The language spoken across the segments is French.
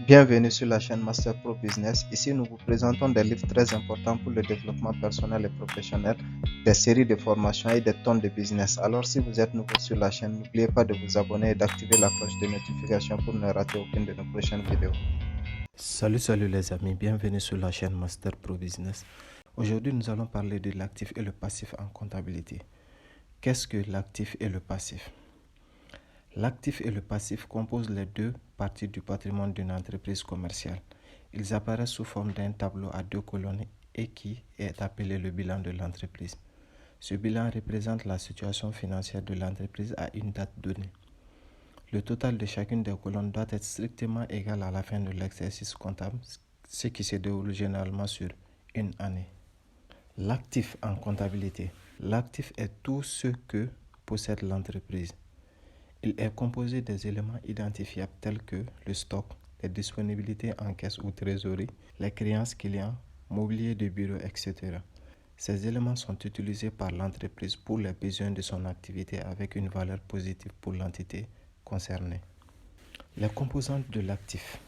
Bienvenue sur la chaîne Master Pro Business. Ici, nous vous présentons des livres très importants pour le développement personnel et professionnel, des séries de formations et des tonnes de business. Alors, si vous êtes nouveau sur la chaîne, n'oubliez pas de vous abonner et d'activer la cloche de notification pour ne rater aucune de nos prochaines vidéos. Salut les amis, bienvenue sur la chaîne Master Pro Business. Aujourd'hui, nous allons parler de l'actif et le passif en comptabilité. Qu'est-ce que l'actif et le passif? L'actif et le passif composent les deux parties du patrimoine d'une entreprise commerciale. Ils apparaissent sous forme d'un tableau à deux colonnes et qui est appelé le bilan de l'entreprise. Ce bilan représente la situation financière de l'entreprise à une date donnée. Le total de chacune des colonnes doit être strictement égal à la fin de l'exercice comptable, ce qui se déroule généralement sur une année. L'actif en comptabilité. L'actif est tout ce que possède l'entreprise. Il est composé des éléments identifiables tels que le stock, les disponibilités en caisse ou trésorerie, les créances clients, mobilier de bureau, etc. Ces éléments sont utilisés par l'entreprise pour les besoins de son activité avec une valeur positive pour l'entité concernée. Les composantes de l'actif.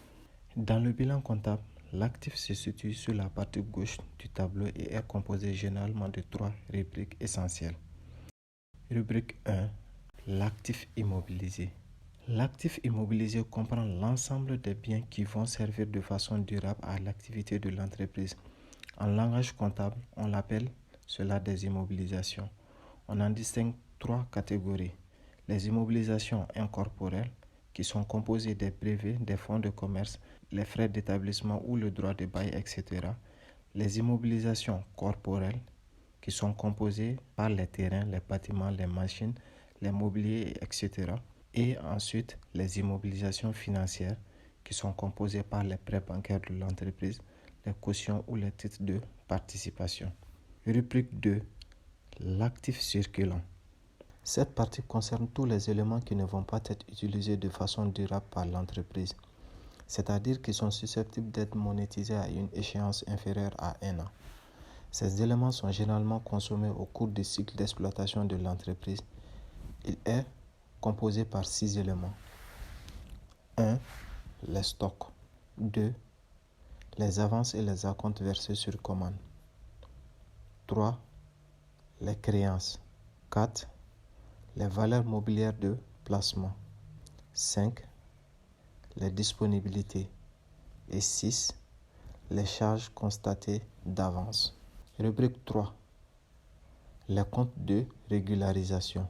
Dans le bilan comptable, l'actif se situe sur la partie gauche du tableau et est composé généralement de trois rubriques essentielles. Rubrique 1. L'actif immobilisé. L'actif immobilisé comprend l'ensemble des biens qui vont servir de façon durable à l'activité de l'entreprise. En langage comptable, on l'appelle cela des immobilisations. On en distingue trois catégories. Les immobilisations incorporelles, qui sont composées des brevets, des fonds de commerce, les frais d'établissement ou le droit de bail, etc. Les immobilisations corporelles, qui sont composées par les terrains, les bâtiments, les machines, les mobiliers, etc. Et ensuite, les immobilisations financières, qui sont composées par les prêts bancaires de l'entreprise, les cautions ou les titres de participation. Rubrique 2. L'actif circulant. Cette partie concerne tous les éléments qui ne vont pas être utilisés de façon durable par l'entreprise, c'est-à-dire qui sont susceptibles d'être monétisés à une échéance inférieure à 1 an. Ces éléments sont généralement consommés au cours du cycle d'exploitation de l'entreprise. Il est composé par 6 éléments. 1. Les stocks. 2. Les avances et les acomptes versés sur commande. 3. Les créances. 4. Les valeurs mobilières de placement. 5. Les disponibilités. Et 6. Les charges constatées d'avance. Rubrique 3. Les comptes de régularisation.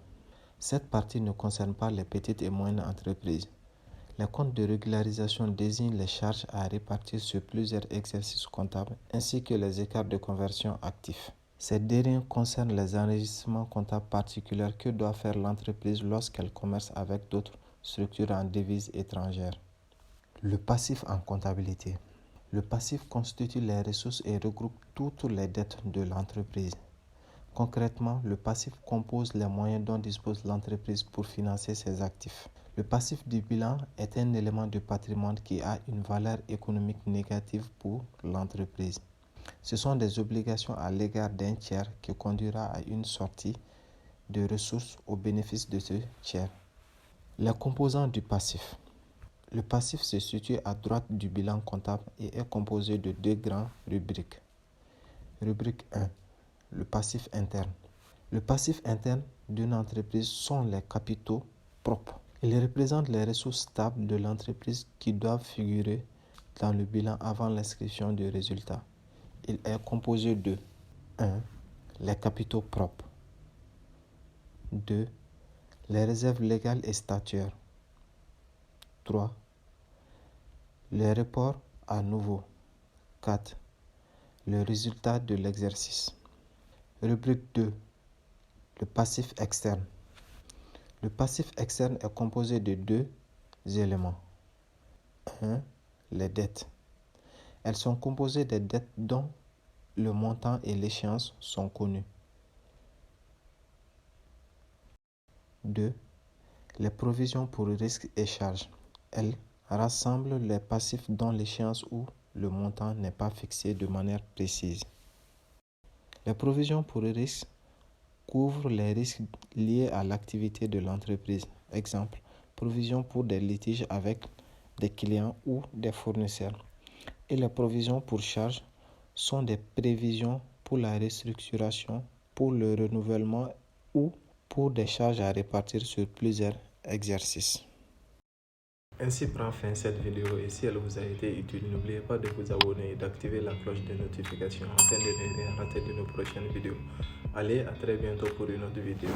Cette partie ne concerne pas les petites et moyennes entreprises. Les comptes de régularisation désignent les charges à répartir sur plusieurs exercices comptables ainsi que les écarts de conversion actifs. Ces derniers concernent les enregistrements comptables particuliers que doit faire l'entreprise lorsqu'elle commerce avec d'autres structures en devises étrangères. Le passif en comptabilité. Le passif constitue les ressources et regroupe toutes les dettes de l'entreprise. Concrètement, le passif compose les moyens dont dispose l'entreprise pour financer ses actifs. Le passif du bilan est un élément de patrimoine qui a une valeur économique négative pour l'entreprise. Ce sont des obligations à l'égard d'un tiers qui conduira à une sortie de ressources au bénéfice de ce tiers. Les composants du passif. Le passif se situe à droite du bilan comptable et est composé de deux grandes rubriques. Rubrique 1. Le passif interne. Le passif interne d'une entreprise sont les capitaux propres. Ils représentent les ressources stables de l'entreprise qui doivent figurer dans le bilan avant l'inscription du résultat. Il est composé de 1. Les capitaux propres. 2. Les réserves légales et statutaires. 3. Les reports à nouveau. 4. Le résultat de l'exercice. Rubrique 2. Le passif externe. Le passif externe est composé de deux éléments. 1. Les dettes. Elles sont composées des dettes dont le montant et l'échéance sont connus. 2. Les provisions pour risques et charges. Elles rassemblent les passifs dont l'échéance ou le montant n'est pas fixé de manière précise. Les provisions pour risques couvrent les risques liés à l'activité de l'entreprise. Exemple, provision pour des litiges avec des clients ou des fournisseurs. Et les provisions pour charge sont des prévisions pour la restructuration, pour le renouvellement ou pour des charges à répartir sur plusieurs exercices. Ainsi prend fin cette vidéo et si elle vous a été utile, n'oubliez pas de vous abonner et d'activer la cloche de notification afin de ne rien rater de nos prochaines vidéos. Allez, à très bientôt pour une autre vidéo.